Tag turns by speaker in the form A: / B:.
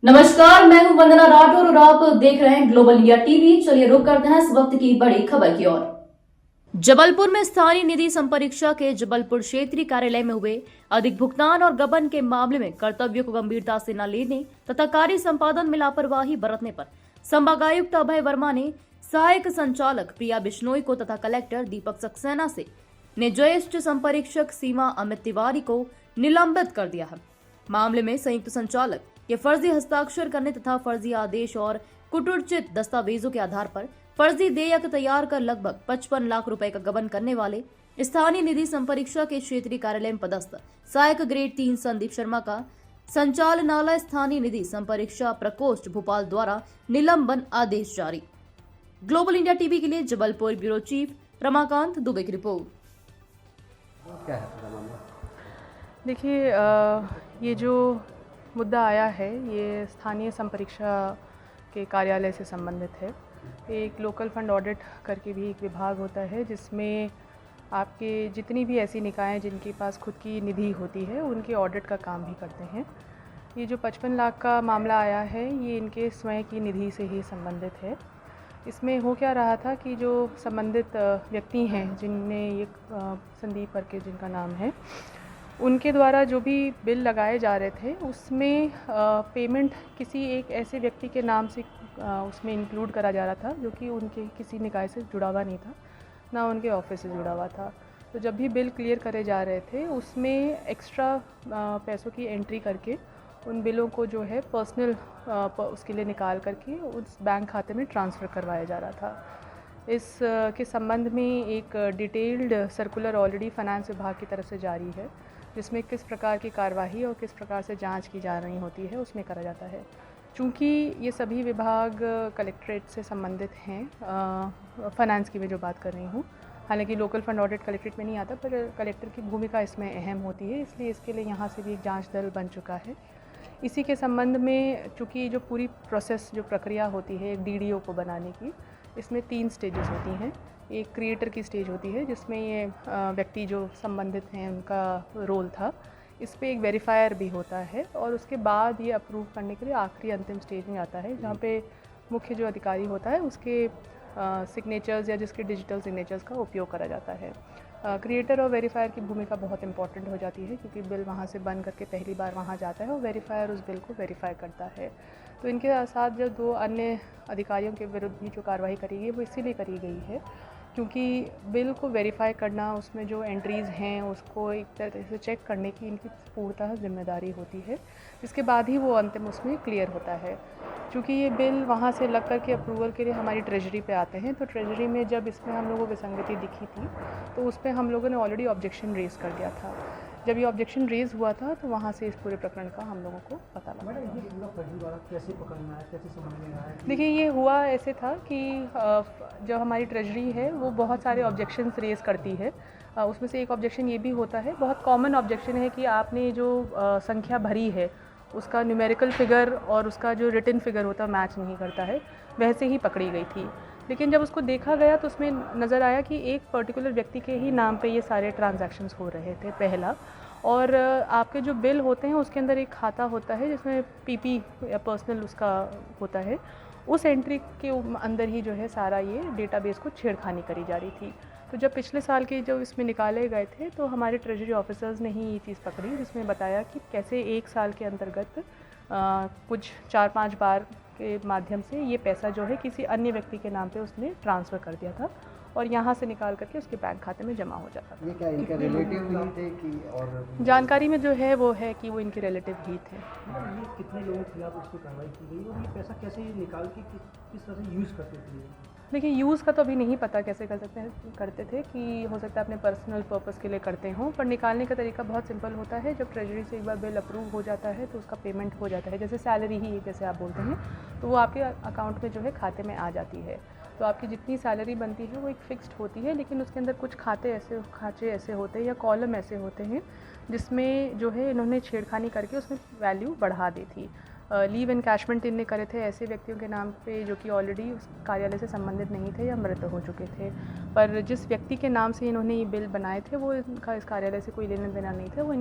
A: नमस्कार, मैं हूं वंदना राठौर और आप देख रहे हैं ग्लोबल इंडिया टीवी। चलिए रुक करते हैं इस वक्त की बड़ी खबर की ओर। जबलपुर में स्थानीय निधि संपरीक्षा के जबलपुर क्षेत्रीय कार्यालय में हुए अधिक भुगतान और गबन के मामले में कर्तव्यों को गंभीरता से न लेने तथा कार्य संपादन में लापरवाही बरतने पर संभागायुक्त अभय वर्मा ने सहायक संचालक प्रिया बिश्नोई को तथा कलेक्टर दीपक सक्सेना से ने ज्येष्ठ संपरीक्षक सीमा अमित तिवारी को निलंबित कर दिया है। मामले में संयुक्त संचालक ये फर्जी हस्ताक्षर करने तथा फर्जी आदेश और कुटुरचित दस्तावेजों के आधार पर फर्जी देयक तैयार कर लगभग 55 लाख रुपए का गबन करने वाले स्थानीय निधि संपरीक्षा के क्षेत्रीय कार्यालय में पदस्थ सहायक ग्रेड 3 संदीप शर्मा का संचालनालय स्थानीय निधि संपरीक्षा प्रकोष्ठ भोपाल द्वारा निलंबन आदेश जारी। ग्लोबल इंडिया टीवी के लिए जबलपुर ब्यूरो चीफ रमाकांत दुबे की रिपोर्ट।
B: क्या है पूरा मामला?
C: देखिए, ये जो मुद्दा आया है ये स्थानीय संपरीक्षा के कार्यालय से संबंधित है। एक लोकल फंड ऑडिट करके भी एक विभाग होता है जिसमें आपके जितनी भी ऐसी निकाय जिनके पास खुद की निधि होती है उनके ऑडिट का काम भी करते हैं। ये जो 55 लाख का मामला आया है ये इनके स्वयं की निधि से ही संबंधित है। इसमें हो क्या रहा था कि जो संबंधित व्यक्ति हैं जिनने ये संदीप करके जिनका नाम है, उनके द्वारा जो भी बिल लगाए जा रहे थे उसमें पेमेंट किसी एक ऐसे व्यक्ति के नाम से उसमें इंक्लूड करा जा रहा था जो कि उनके किसी निकाय से जुड़ा हुआ नहीं था, ना उनके ऑफिस से जुड़ा हुआ था। तो जब भी बिल क्लियर करे जा रहे थे उसमें एक्स्ट्रा पैसों की एंट्री करके उन बिलों को जो है पर्सनल उसके लिए निकाल करके उस बैंक खाते में ट्रांसफ़र करवाया जा रहा था। इस के संबंध में एक डिटेल्ड सर्कुलर ऑलरेडी फाइनेंस विभाग की तरफ से जारी है जिसमें किस प्रकार की कार्यवाही और किस प्रकार से जांच की जा रही होती है उसमें करा जाता है। चूँकि ये सभी विभाग कलेक्ट्रेट से संबंधित हैं, फाइनेंस की मैं जो बात कर रही हूँ, हालांकि लोकल फंड ऑडिट कलेक्ट्रेट में नहीं आता पर कलेक्टर की भूमिका इसमें अहम होती है, इसलिए इसके लिए यहाँ से भी एक जांच दल बन चुका है। इसी के संबंध में चूँकि जो पूरी प्रोसेस जो प्रक्रिया होती है एक DDO को बनाने की, इसमें 3 स्टेजेस होती हैं। एक क्रिएटर की स्टेज होती है जिसमें ये व्यक्ति जो संबंधित हैं उनका रोल था, इस पे एक वेरीफायर भी होता है और उसके बाद ये अप्रूव करने के लिए आखिरी अंतिम स्टेज में आता है जहाँ पे मुख्य जो अधिकारी होता है उसके सिग्नेचर्स या जिसके डिजिटल सिग्नेचर्स का उपयोग करा जाता है। क्रिएटर और वेरीफायर की भूमिका बहुत इंपॉर्टेंट हो जाती है क्योंकि बिल वहाँ से बन करके पहली बार वहाँ जाता है और वेरीफायर उस बिल को वेरीफाई करता है। तो इनके साथ जो 2 अन्य अधिकारियों के विरुद्ध भी जो कार्रवाई करी गई वो इसीलिए करी गई है क्योंकि बिल को वेरीफाई करना, उसमें जो एंट्रीज़ हैं उसको एक तरह से चेक करने की इनकी पूर्णतः जिम्मेदारी होती है, जिसके बाद ही वो अंतिम उसमें क्लियर होता है। क्योंकि ये बिल वहाँ से लग कर के अप्रूवल के लिए हमारी ट्रेजरी पे आते हैं, तो ट्रेजरी में जब इसमें हम लोगों को विसंगति दिखी थी तो उस पर हम लोगों ने ऑलरेडी ऑब्जेक्शन रेज़ कर दिया था। जब ये ऑब्जेक्शन रेज़ हुआ था तो वहाँ से इस पूरे प्रकरण का हम लोगों को पता लगा।
B: कैसे पकड़ना है, कैसे समझ में आया?
C: देखिए, ये हुआ ऐसे था कि जो हमारी ट्रेजरी है वो बहुत सारे ऑब्जेक्शंस रेज़ करती है। उसमें से एक ऑब्जेक्शन ये भी होता है, बहुत कॉमन ऑब्जेक्शन है कि आपने जो संख्या भरी है उसका न्यूमेरिकल फिगर और उसका जो रिटन फिगर होता है मैच नहीं करता है, वैसे ही पकड़ी गई थी। लेकिन जब उसको देखा गया तो उसमें नज़र आया कि एक पर्टिकुलर व्यक्ति के ही नाम पे ये सारे ट्रांजैक्शंस हो रहे थे पहला, और आपके जो बिल होते हैं उसके अंदर एक खाता होता है जिसमें PP या पर्सनल उसका होता है, उस एंट्री के अंदर ही जो है सारा ये डेटाबेस को छेड़खानी करी जा रही थी। तो जब पिछले साल के जो इसमें निकाले गए थे तो हमारे ट्रेजरी ऑफिसर्स ने ही ये चीज़ पकड़ी जिसमें बताया कि कैसे 1 साल के अंतर्गत कुछ 4-5 बार के माध्यम से ये पैसा जो है किसी अन्य व्यक्ति के नाम पे उसने ट्रांसफ़र कर दिया था और यहाँ से निकाल करके उसके बैंक खाते में जमा हो जाता था।
B: ये क्या इनका रिलेटिव ही थे कि और
C: जानकारी में जो है वो है कि वो इनके रिलेटिव ही थे।
D: ये कितने लोगों के खिलाफ उस पर कार्रवाई की गई और ये पैसा कैसे निकाल के किस तरह से यूज़ करते थे?
C: देखिए, यूज़ का तो अभी नहीं पता कैसे करते थे कि हो सकता है अपने पर्सनल पर्पस के लिए करते हों, पर निकालने का तरीका बहुत सिंपल होता है। जब ट्रेजरी से एक बार बिल अप्रूव हो जाता है तो उसका पेमेंट हो जाता है, जैसे सैलरी ही जैसे आप बोलते हैं, तो वो आपके अकाउंट में जो है खाते में आ जाती है। तो आपकी जितनी सैलरी बनती है वो एक फ़िक्स्ड होती है, लेकिन उसके अंदर कुछ खाचे ऐसे होते हैं या कॉलम ऐसे होते हैं जिसमें जो है इन्होंने छेड़खानी करके उसमें वैल्यू बढ़ा दी थी। लीव एनकैशमेंट इनने करे थे ऐसे व्यक्तियों के नाम पे जो कि ऑलरेडी उस कार्यालय से संबंधित नहीं थे या मृत हो चुके थे, पर जिस व्यक्ति के नाम से इन्होंने ये बिल बनाए थे वो इनका इस कार्यालय से कोई लेना देना नहीं था, वो